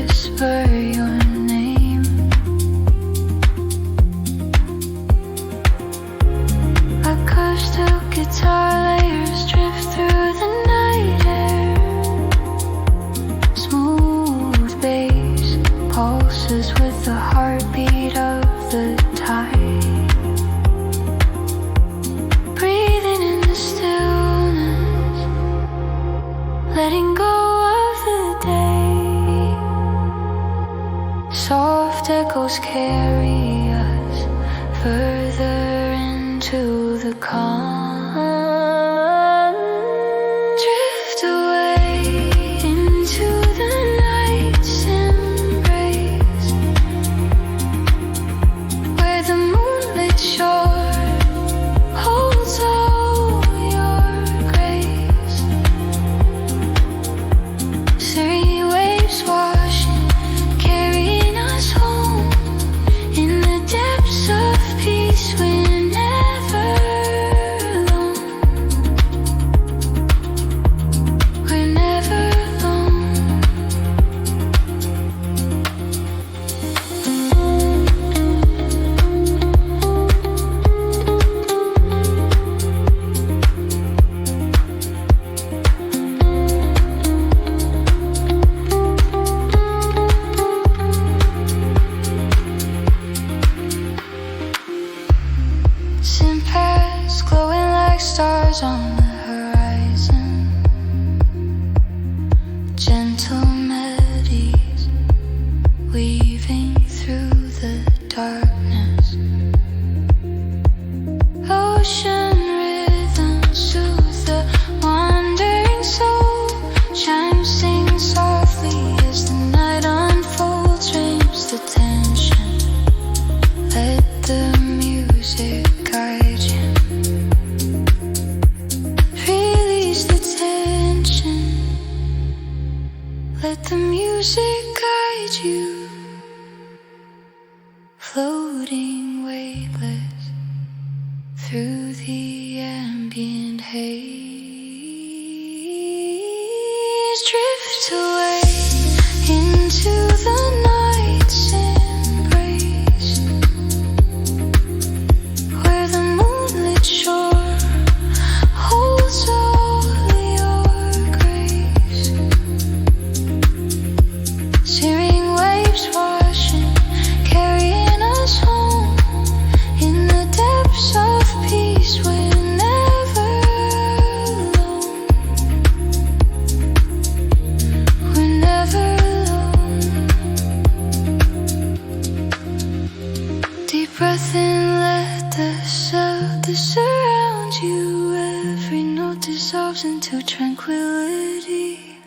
whisper your name. Acoustic guitar layers drift through the night air. Smooth bass pulses with the heartbeat of the tide. Breathing in the stillness, letting go of the day. Soft echoes carry us further into the calm. Drift away into the night's embrace, where the moonlit shore holds all your grace. Serene waves washing, carrying us home in the depths of peace. We're never alone. We're never alone. Simpers glowing like stars on the horizon. Gentle melodies weaving through the darkness. Ocean rhythms soothe the wandering soul. Chimes sing softly as the night unfolds. Ramps the tension. Let the music guide you. Release the tension. Let the music guide you. Floating weightless through the ambient haze. Drift away into the night's embrace, where the moonlit shore holds all your grace. Searing waves washing, carrying us home in the depths of peace. We're never alone. We're never alone. Deep breath in, let the sound surround you. Every note dissolves into tranquility.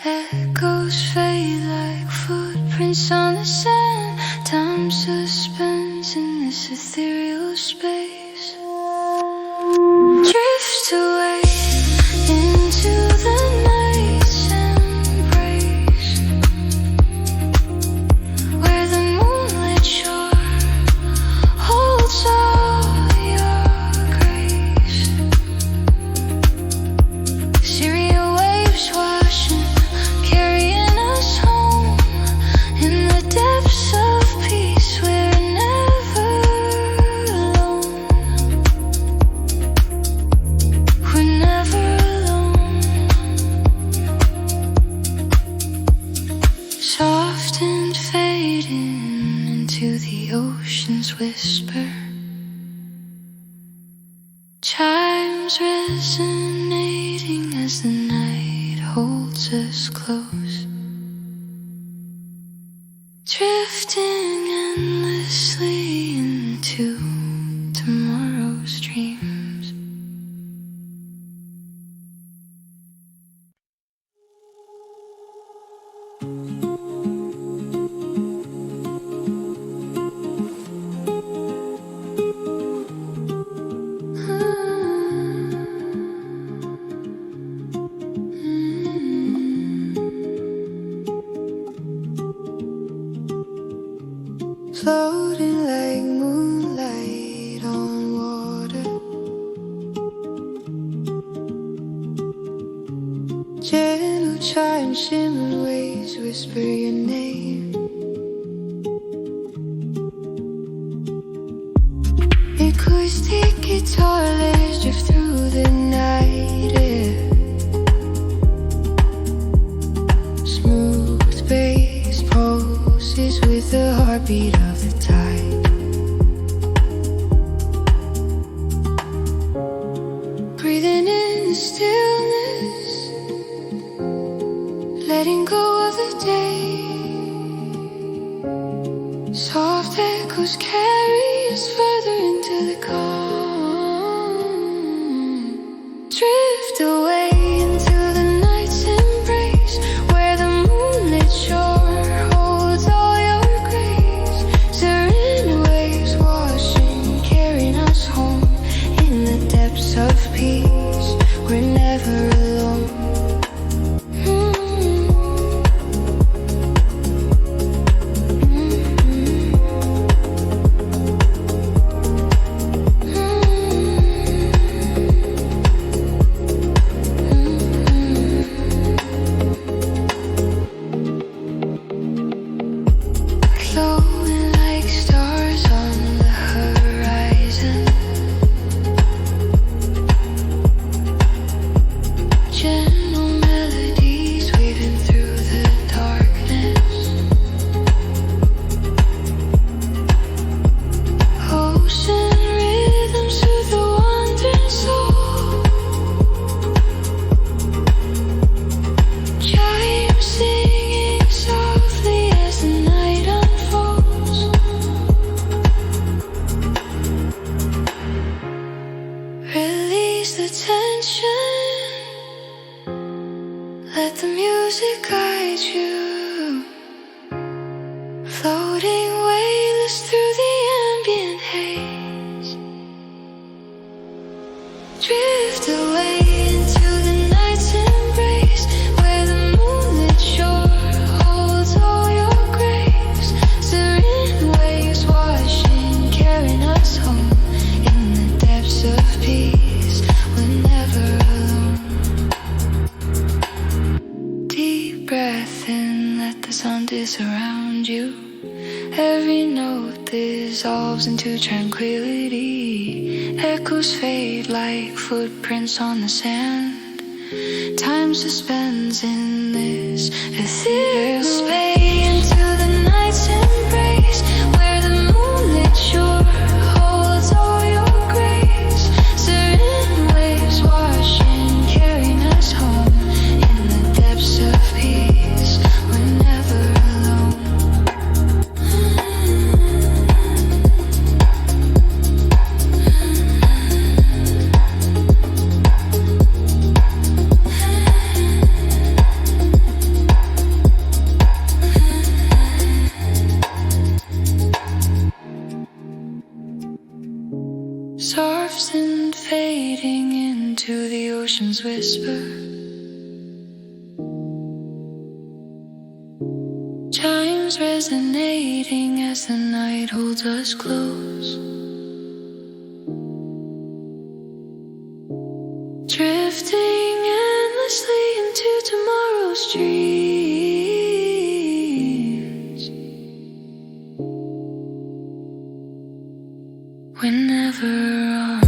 Echoes fade like footprints on the sand. Time suspends in this ethereal space. Drift away into the night's embrace, where the moonlit shore holds all your grace. Serene waves washing, carrying us home in the depths of peace. We're never alone. We're never alone. Soft and fading into the ocean's whisper. Chimes resonating as the night holds us close. Drifting endlessly into tomorrow's dreams. Floating like moonlight on water. Gentle chime, shimmering waves whisper your name. Acoustic guitar, let's drift through the night air. Smooth bass pulses with the heartbeat of the tide. Breathing in the stillness, letting go of the day. Soft echoes carry us further into the calm. Drift away into the night's embrace, where the moonlit shore holds all your grace. Serene waves washing, carrying us home. In the depths of peace, we're never alone. Glowing like stars on the horizon, gentle melodies weaving through the darkness. Ocean rhythms soothe the wandering soul. Chimes singing softly as the night unfolds. Release the tension, let the music guide you. Floating weightless through the ambient haze. Drift away into the night's embrace, where the moonlit shore holds all your grace. Serene waves washing, carrying us home. In the depths of peace, we're never alone. Deep breath in, let the sun surround you. Every note dissolves into tranquility. Echoes fade like footprints on the sand. Time suspends in this ethereal space. Into the night's embrace, where the moonlit shore holds all your grace. Serene waves washing, carrying us home. In the depths of peace, we're never alone. Soft and fading into the ocean's whisper. Chimes resonating as the night holds us close. Drifting endlessly into tomorrow's dreams. We're never on.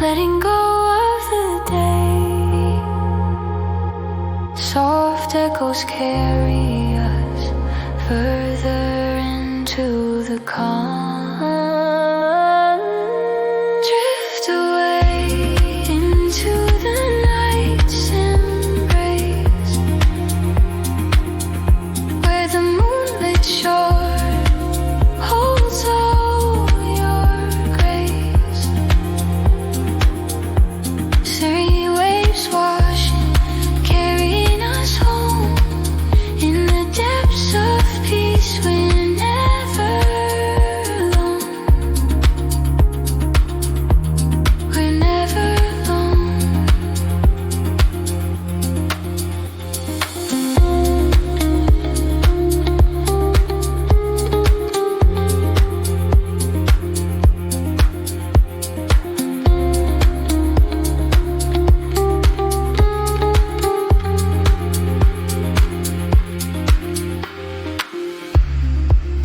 letting go of the day. Soft echoes carry us further into the calm. Drift away into the night's embrace, where the moonlit shore holds all your grace. Serene waves washing, carrying us home in the depths of peace. We're never alone. We're never alone.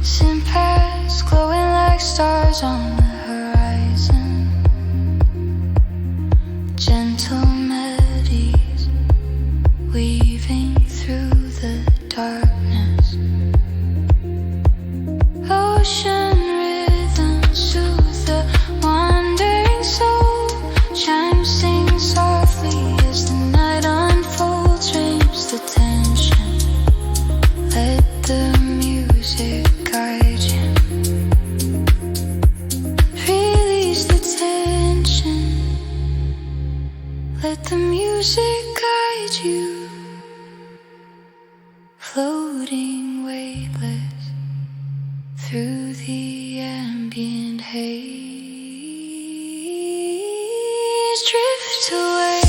Simpers glowing like stars on the horizon. Gentle melodies weaving through the darkness. Ocean rhythms soothe the wandering soul. Chimes sing softly as the night unfolds. Drapes the tension. Let the music guide you. Release the tension. Let the music guide you. Floating weightless through the ambient haze. Drift away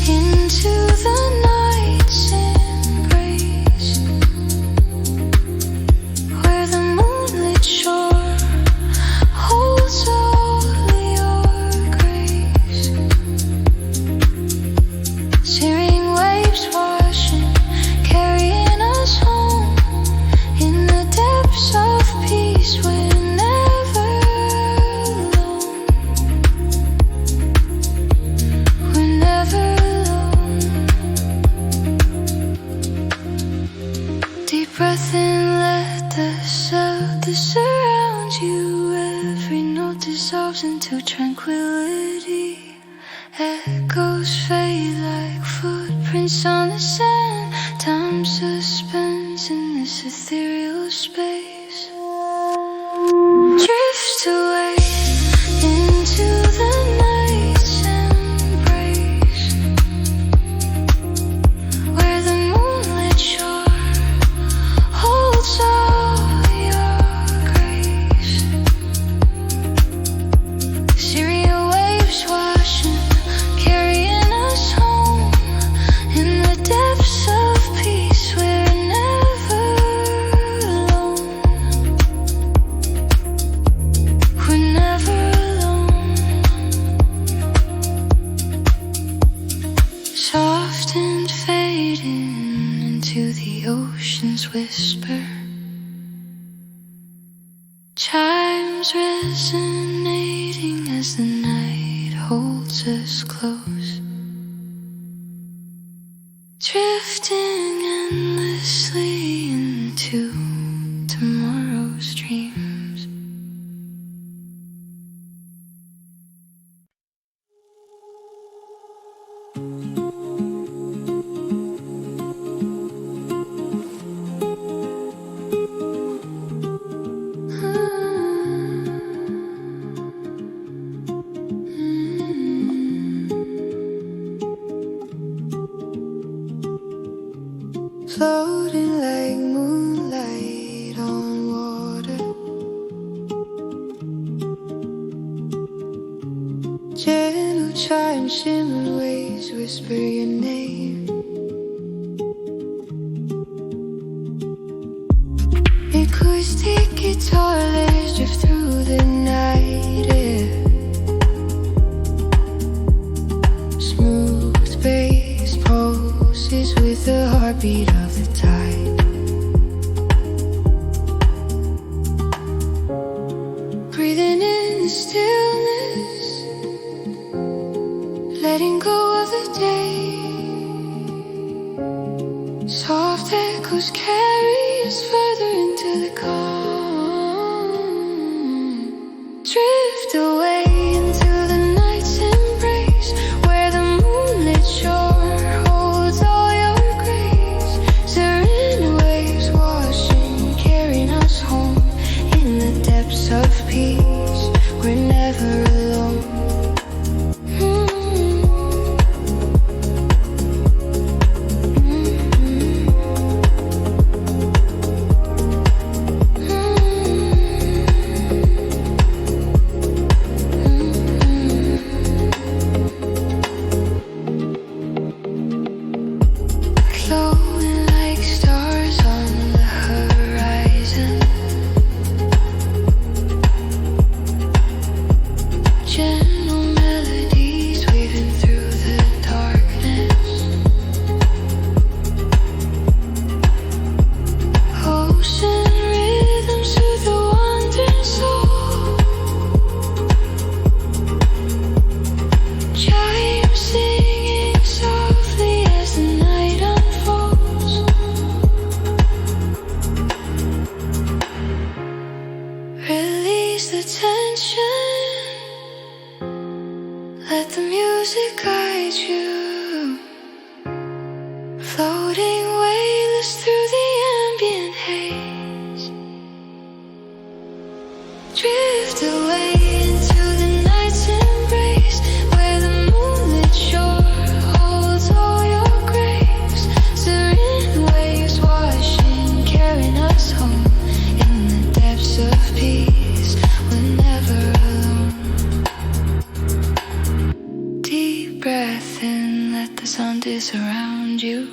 into the night's embrace, where the moonlit shore holds all your grace. Searing waves washing, carrying us home in the depths of peace. We're never alone. We're never alone. Deep breath in, let the sound that surrounds you. Every note dissolves into tranquility. Echoes fade like footprints on the sand. Time suspends in this ethereal space. Drift away into the night's embrace, where the moonlit shore holds all your grace. Syria waves washing, carrying us home in the depths of peace. We're never alone. We're never alone. Soft and fading into the ocean's whisper. Chimes resonating as the night holds us close. Drifting endlessly into tomorrow's dreams. Floating like moonlight on water. Gentle chime, shimmering waves whisper your name. Acoustic guitar, let's drift through the night air. Smooth bass pulses with the heartbeat of the tide. Breathing in the stillness, letting go of the day. Soft echoes carry us further into the calm. Drift away into the night's embrace, where the moonlit shore holds all your grace. Serene waves washing, carrying us home. In the depths of peace, we're never alone. Glowing like stars on the horizon, gentle melodies weaving through the darkness. Ocean rhythms soothe the wandering soul. Chimes singing softly as the night unfolds. Release the tension, let the music guide you. Floating weightless through the ambient haze. Drift away into the night's embrace, where the moonlit shore holds all your grace. Serene waves washing, carrying us home. In the depths of peace, we're never alone. Deep breath in, let the sound surround you.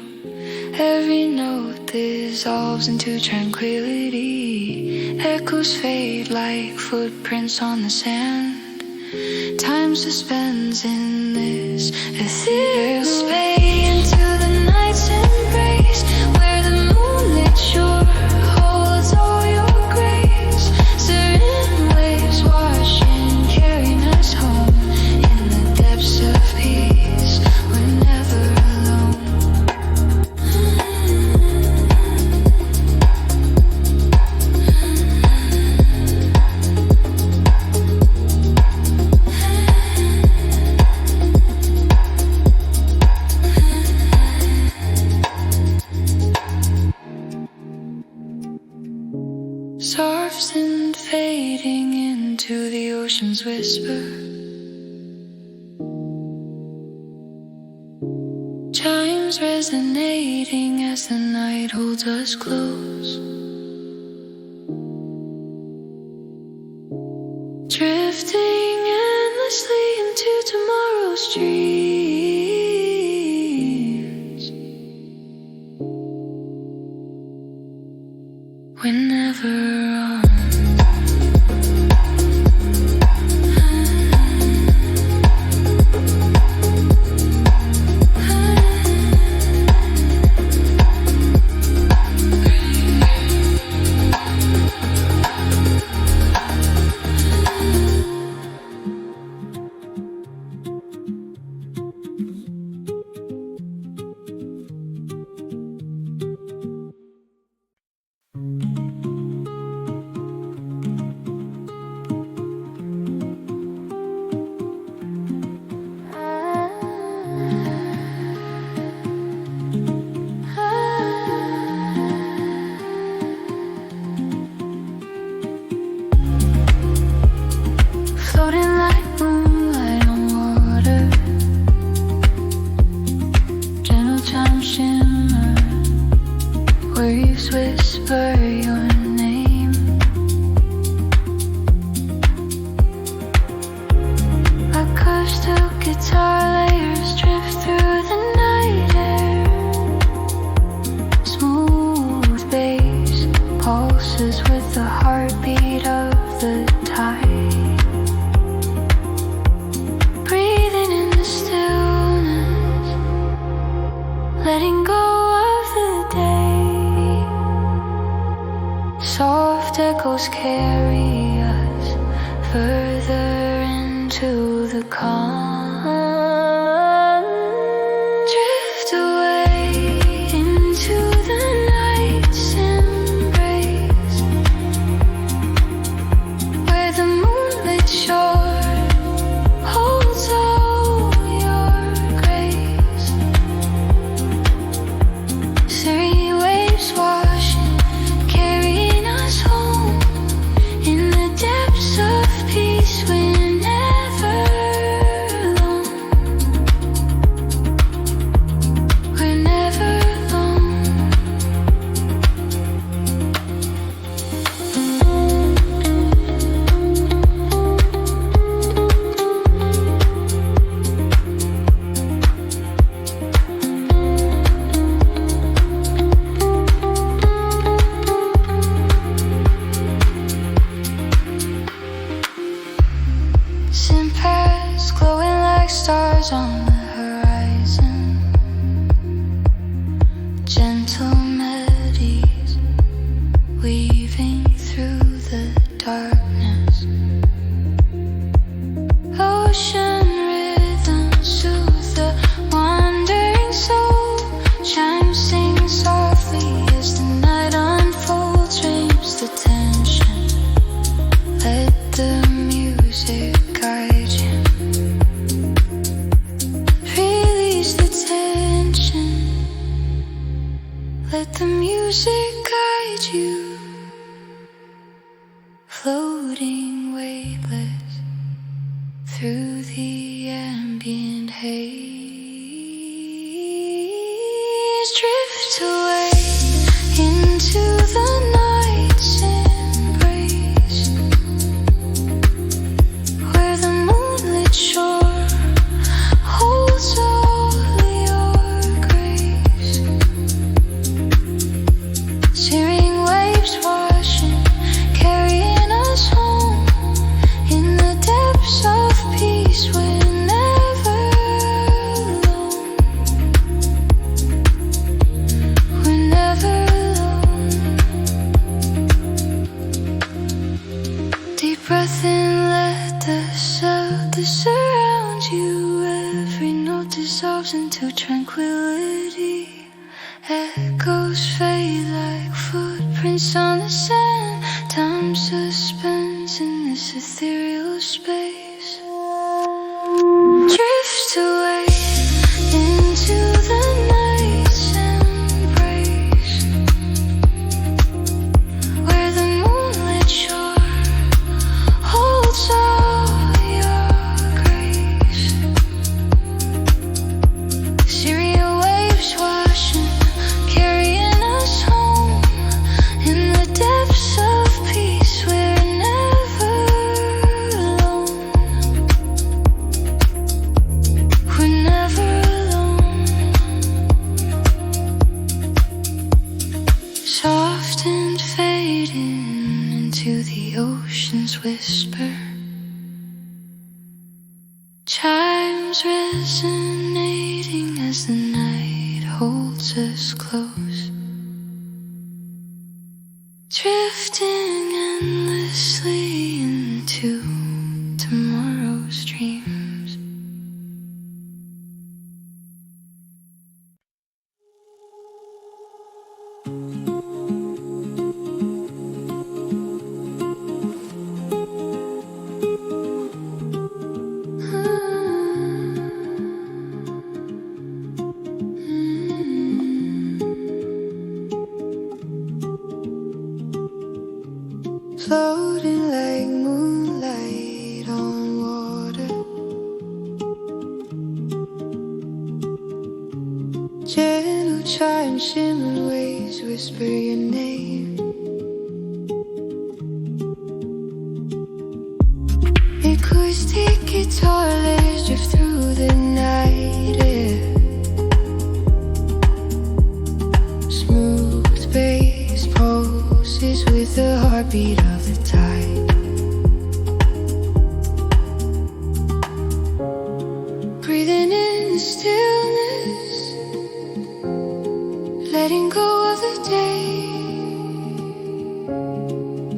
Every note dissolves into tranquility. Echoes fade like footprints on the sand. Time suspends in this ethereal space. Into the night's embrace, where the moonlit shore holds all your grace. Serene waves washing, carrying us home. In the depths of peace, we're never alone. Surfs and fading into the ocean's whisper. Chimes resonating as the night holds us close. Drifting endlessly into tomorrow's dreams. We're never on. stars on the horizon, gentle melodies weaving through the darkness. Ocean rhythms soothe the wandering soul. Chimes sing softly as the night unfolds. Rapes the tension. Let the music guide you. Release the tension. Let the music guide you. Floating weightless through the ambient haze. Drift away into the night's embrace, where the moonlit shore holds all your grace. Searing waves washing, carrying us home in the depths of peace. We're never alone. We're never alone. Deep breath in, let the sound that surrounds you. Every note dissolves into tranquility. Echoes fade like footprints on the sand. Time suspends in this ethereal space. Drift away into the night's embrace, where the moonlit shore holds all your grace. Syria waves washing, carrying us home in the depths of peace. We're never alone. We're never alone. Soft and fading into the ocean's whisper. Chimes resonating as the night holds us close. Drifting endlessly into tomorrow's dreams. Floating like moonlight on water. Gentle chimes, shimmering waves whisper your name. Acoustic guitar, let's drift through the night air. Smooth bass pulses with the heartbeat of the tide. Breathing in the stillness, letting go of the day.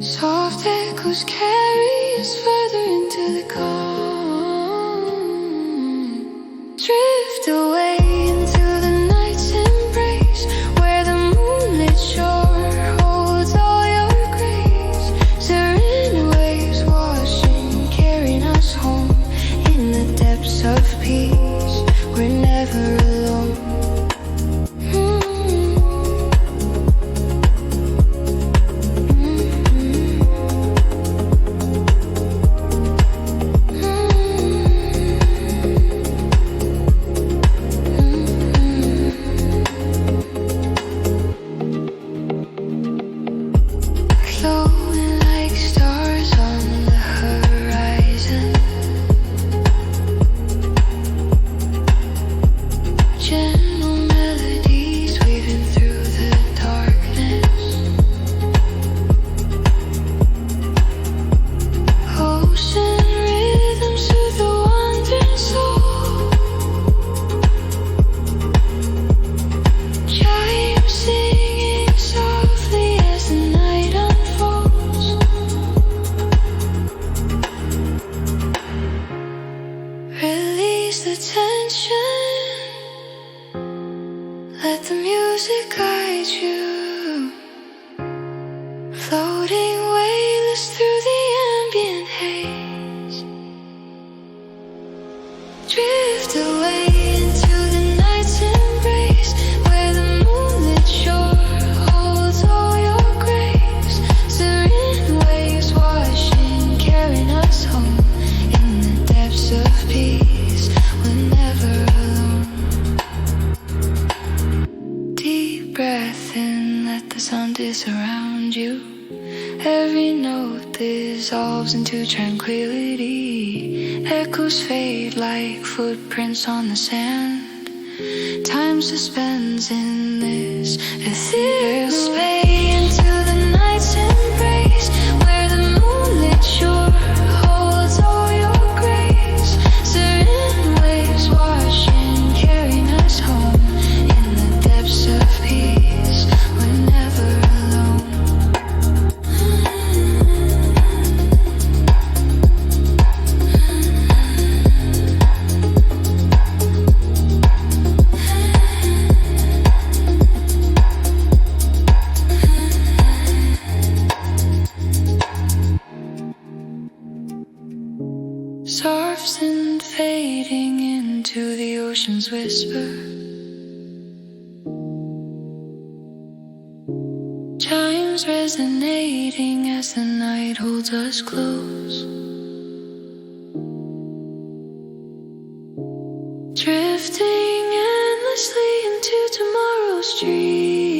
Soft echoes carry us further into the calm. Drift away into the night's embrace, where the moonlit shore holds all your grace. Serenity waves washing, carrying us home in the depths of peace. We're never alone. attention. Let the music guide you, floating weightless through the ambient haze. Drift away into the night's embrace, where the moonlit shore holds all your graves. Serene waves washing, carrying us home in the depths of peace. We're never alone. Deep breath in, let the sun surround you. Every note dissolves into tranquility. Echoes fade like footprints on the sand. Time suspends in this ethereal space. Into the night's embrace, where the moonlit shore holds all your grace. Serene waves washing, carrying us home in the depths of peace. We're never alone. Soft and fading into the ocean's whisper. Chimes resonating as the night holds us close. Drifting endlessly into tomorrow's dream.